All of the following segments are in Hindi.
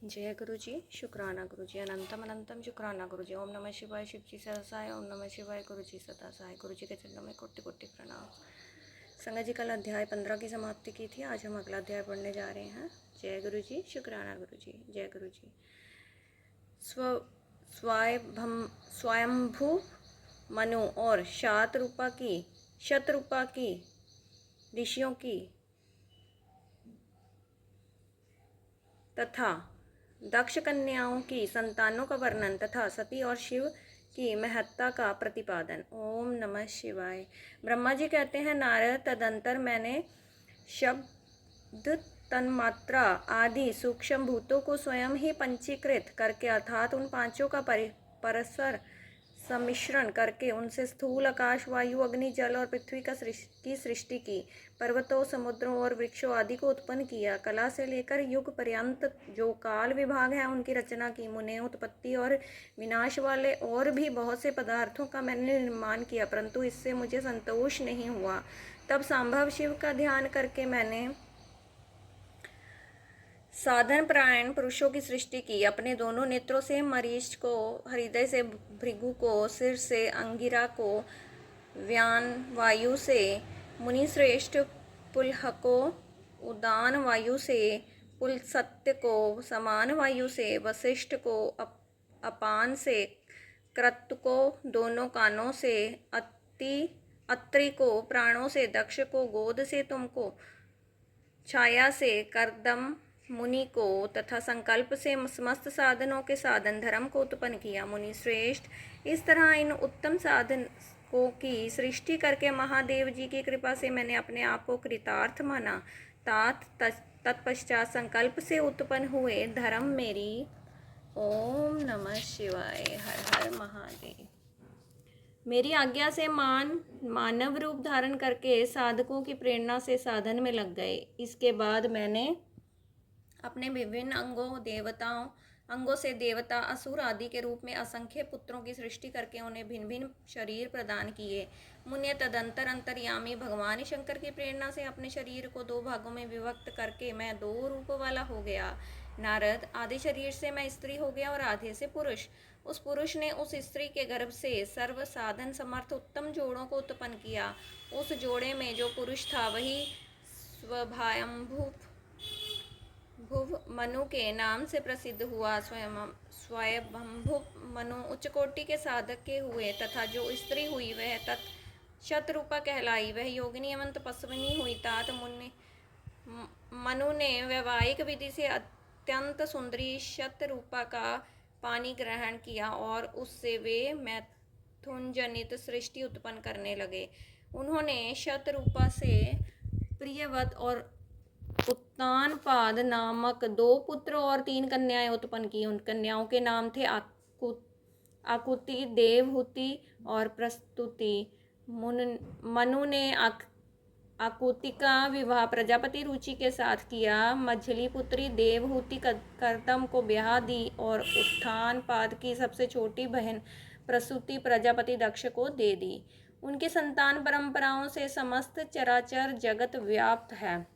जय गुरु जी। शुक्राना गुरु जी। अनंतम अनंतम शुक्राना गुरु जी। ओम नमः शिवाय। शिव जी सदा सहाय। ओम नमः शिवाय। गुरु जी सदा सहाय। गुरु जी के चरणों में कोटि कोटि प्रणाम। संगत जी, कल अध्याय 15 की समाप्ति की थी। आज हम अगला अध्याय पढ़ने जा रहे हैं। जय गुरु जी। शुक्राना गुरु जी। जय गुरु जी। स्वयंभू मनु और शतरूपा की ऋषियों की तथा दक्ष कन्याओं की संतानों का वर्णन तथा सती और शिव की महत्ता का प्रतिपादन। ओम नमः शिवाय। ब्रह्मा जी कहते हैं, नारद, तदंतर मैंने शब्द, तन्मात्रा आदि सूक्ष्म भूतों को स्वयं ही पंचीकृत करके अर्थात उन पांचों का परस्पर सम्मिश्रण करके उनसे स्थूल आकाश, वायु, अग्नि, जल और पृथ्वी की सृष्टि की। पर्वतों, समुद्रों और वृक्षों आदि को उत्पन्न किया। कला से लेकर युग पर्यंत जो काल विभाग है उनकी रचना की। मुने, उत्पत्ति और विनाश वाले और भी बहुत से पदार्थों का मैंने निर्माण किया, परंतु इससे मुझे संतोष नहीं हुआ। तब संभव शिव का ध्यान करके मैंने साधन परायण पुरुषों की सृष्टि की। अपने दोनों नेत्रों से मरीच को, हृदय से भृगु को, सिर से अंगिरा को, व्यान वायु से मुनिश्रेष्ठ पुलह को, उदान वायु से पुलसत्य को, समान वायु से वशिष्ठ को, अपान से क्रतु को, दोनों कानों से अत्रि को, प्राणों से दक्ष को, गोद से तुमको, छाया से करदम मुनि को तथा संकल्प से समस्त साधनों के साधन धर्म को उत्पन्न किया। मुनि श्रेष्ठ, इस तरह इन उत्तम साधनों की सृष्टि करके महादेव जी की कृपा से मैंने अपने आप को कृतार्थ माना। तत्पश्चात संकल्प से उत्पन्न हुए धर्म मेरी। ओम नमः शिवाय। हर हर महादेव। मेरी आज्ञा से मानव रूप धारण करके साधकों की प्रेरणा से साधन में लग गए। इसके बाद मैंने अपने विभिन्न अंगों से देवता, असुर आदि के रूप में असंख्य पुत्रों की सृष्टि करके उन्हें भिन्न भिन्न शरीर प्रदान किए। मुन्य, तदंतर अंतर्यामी भगवान शंकर की प्रेरणा से अपने शरीर को 2 भागों में विभक्त करके मैं 2 रूप वाला हो गया। नारद, आधे शरीर से मैं स्त्री हो गया और आधे से पुरुष। उस पुरुष ने उस स्त्री के गर्भ से सर्व साधन समर्थ उत्तम जोड़ों को उत्पन्न किया। उस जोड़े में जो पुरुष था वही स्वयंभू मनु के नाम से प्रसिद्ध हुआ। स्वयंभू मनु उच्च कोटि के साधक के हुए तथा जो स्त्री हुई वह शतरूपा कहलाई। वह योगिनी एवं तपस्विनी हुई। तात मनु ने वैवाहिक विधि से अत्यंत सुंदरी शतरूपा का पानी ग्रहण किया और उससे वे मैथुन जनित सृष्टि उत्पन्न करने लगे। उन्होंने शतरूपा से प्रियवत और उत्तानपाद नामक 2 पुत्र और 3 कन्याएं उत्पन्न की। उन कन्याओं के नाम थे आकुति, देवहूति और प्रस्तुति। मनु ने आकुति का विवाह प्रजापति रुचि के साथ किया। मझली पुत्री देवहूति करदम को ब्याह दी और उत्तानपाद की सबसे छोटी बहन प्रसूति प्रजापति दक्ष को दे दी। उनकी संतान परंपराओं से समस्त चराचर जगत व्याप्त है।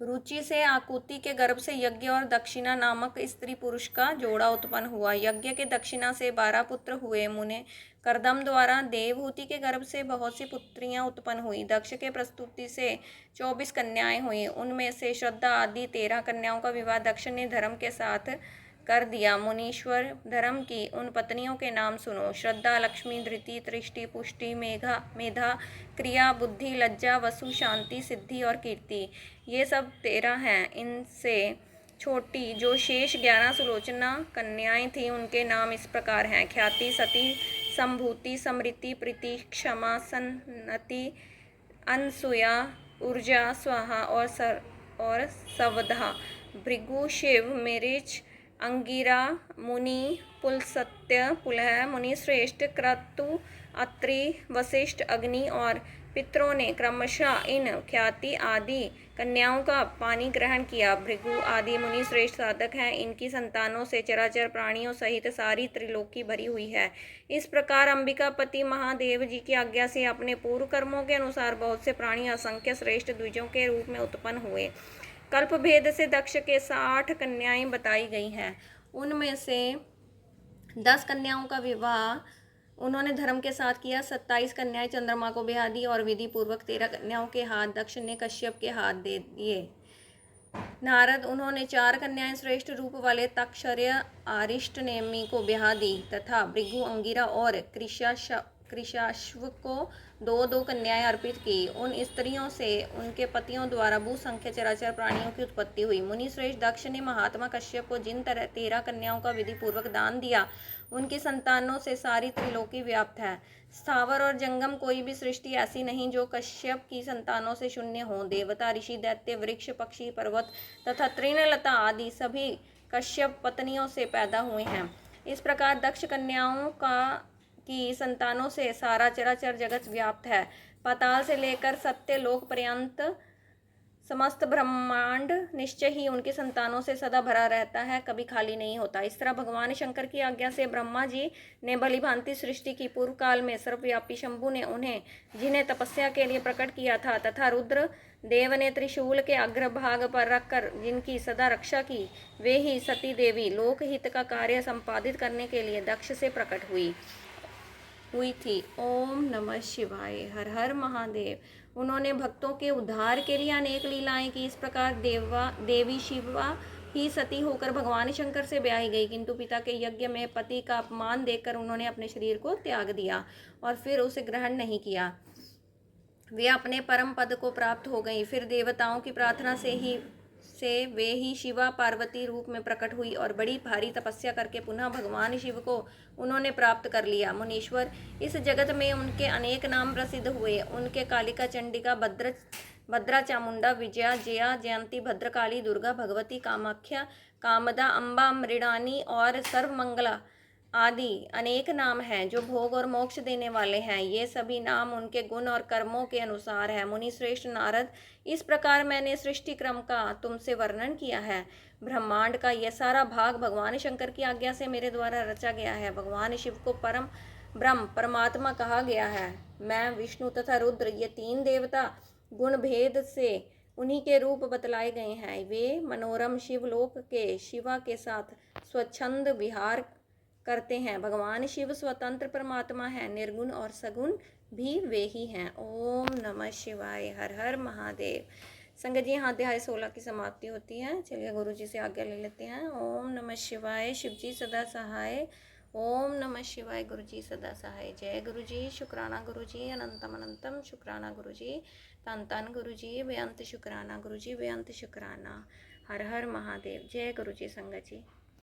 रुचि से आकुति के गर्भ से यज्ञ और दक्षिणा नामक स्त्री पुरुष का जोड़ा उत्पन्न हुआ। यज्ञ के दक्षिणा से 12 पुत्र हुए। मुने करदम द्वारा देवहूति के गर्भ से बहुत सी पुत्रियां उत्पन्न हुई। दक्ष के प्रस्तुति से 24 कन्याएं हुई। उनमें से श्रद्धा आदि 13 कन्याओं का विवाह दक्ष ने धर्म के साथ कर दिया। मुनीश्वर, धर्म की उन पत्नियों के नाम सुनो। श्रद्धा, लक्ष्मी, धृति, तृष्टि, पुष्टि, मेधा, क्रिया, बुद्धि, लज्जा, वसु, शांति, सिद्धि और कीर्ति। ये सब 13 हैं। इनसे छोटी जो शेष 11 सुलोचना कन्याएं थीं उनके नाम इस प्रकार हैं: ख्याति, सती, संभूति, समृति, प्रीति, क्षमा, सन्नति, अनसुया, ऊर्जा, स्वाहा और सवधा। भृगु, शिव, मरीच, अंगिरा, मुनि, पुलस्त्य, पुलह, मुनिश्रेष्ठ, क्रतु, अत्रि, वशिष्ठ, अग्नि और पितरों ने क्रमशः इन ख्याति आदि कन्याओं का पानी ग्रहण किया। भृगु आदि मुनि श्रेष्ठ साधक हैं। इनकी संतानों से चराचर प्राणियों सहित सारी त्रिलोकी भरी हुई है। इस प्रकार अंबिकापति महादेव जी की आज्ञा से अपने पूर्व कर्मों के अनुसार बहुत से प्राणी असंख्य श्रेष्ठ द्विजों के रूप में उत्पन्न हुए। कल्प भेद से दक्ष के 60 कन्याएं बताई गई हैं। उनमें से 10 कन्याओं का विवाह उन्होंने धर्म के साथ किया। 27 कन्याएं चंद्रमा को ब्याह दी और विधि पूर्वक 13 कन्याओं के हाथ दक्ष ने कश्यप के हाथ दे दिए। नारद उन्होंने 4 कन्याएं श्रेष्ठ रूप वाले तक्षर्य आरिष्ट नेमि को ब्याह दी तथा भृगु अंगिरा और कृशाश्व को 2-2 कन्याएं अर्पित की। उन स्त्रियों से उनके पतियों द्वारा बहुसंख्य चराचर प्राणियों की उत्पत्ति हुई। मुनि श्रेष्ठ दक्ष ने महात्मा कश्यप को जिन 13 कन्याओं का विधि पूर्वक दान दिया, उनकी संतानों से सारी त्रिलोकी व्याप्त है। स्थावर और जंगम कोई भी सृष्टि ऐसी नहीं जो कश्यप की संतानों से शून्य हो। देवता, ऋषि, दैत्य, वृक्ष, पक्षी, पर्वत तथा तृणलता आदि सभी कश्यप पत्नियों से पैदा हुए हैं। इस प्रकार दक्ष कन्याओं की संतानों से सारा चराचर जगत व्याप्त है। पाताल से लेकर सत्यलोक पर्यंत समस्त ब्रह्मांड निश्चय ही उनकी संतानों से सदा भरा रहता है, कभी खाली नहीं होता। इस तरह भगवान शंकर की आज्ञा से ब्रह्मा जी ने भली भांति सृष्टि की। पूर्व काल में सर्वव्यापी शंभु ने उन्हें जिन्हें तपस्या के लिए प्रकट किया था तथा रुद्र देव ने त्रिशूल के अग्रभाग पर रखकर जिनकी सदा रक्षा की, वे ही सती देवी लोकहित का कार्य संपादित करने के लिए दक्ष से प्रकट हुई थी। ओम नमः शिवाय। हर हर महादेव। उन्होंने भक्तों के उद्धार के लिए अनेक लीलाएं की। इस प्रकार देवी शिवा ही सती होकर भगवान शंकर से ब्याही गई, किंतु पिता के यज्ञ में पति का अपमान देखकर उन्होंने अपने शरीर को त्याग दिया और फिर उसे ग्रहण नहीं किया। वे अपने परम पद को प्राप्त हो गई। फिर देवताओं की प्रार्थना से वे ही शिवा पार्वती रूप में प्रकट हुई और बड़ी भारी तपस्या करके पुनः भगवान शिव को उन्होंने प्राप्त कर लिया। मुनीश्वर, इस जगत में उनके अनेक नाम प्रसिद्ध हुए। उनके कालिका, चंडिका, भद्रा, चामुंडा, विजया, जया, जयंती, भद्रकाली, दुर्गा, भगवती, कामाख्या, कामदा, अम्बा, मृडानी और सर्वमंगला आदि अनेक नाम हैं जो भोग और मोक्ष देने वाले हैं। ये सभी नाम उनके गुण और कर्मों के अनुसार है। मुनि श्रेष्ठ नारद, इस प्रकार मैंने सृष्टि क्रम का तुमसे वर्णन किया है। ब्रह्मांड का यह सारा भाग भगवान शंकर की आज्ञा से मेरे द्वारा रचा गया है। भगवान शिव को परम ब्रह्म परमात्मा कहा गया है। मैं, विष्णु तथा रुद्र, ये 3 देवता गुण भेद से उन्हीं के रूप बतलाए गए हैं। वे मनोरम शिवलोक के शिवा के साथ स्वच्छंद विहार करते हैं। भगवान शिव स्वतंत्र परमात्मा है, निर्गुण और सगुण भी वे ही हैं। ओम नमः शिवाय। हर हर महादेव। संगत जी, यहाँ अध्याय 16 की समाप्ति होती है। चलिए गुरु जी से आज्ञा ले लेते हैं। ओम नमः शिवाय। शिव जी सदा सहाय। ओम नमः शिवाय। गुरु जी सदा सहाय। जय गुरु जी। शुक्राना गुरु जी। अनंतम अनंतम शुक्राना गुरु जी। तन तन गुरु जी। बेअंत शुक्राना गुरु जी। बेअंत शुक्राना। हर हर महादेव। जय गुरु जी। संगत जी।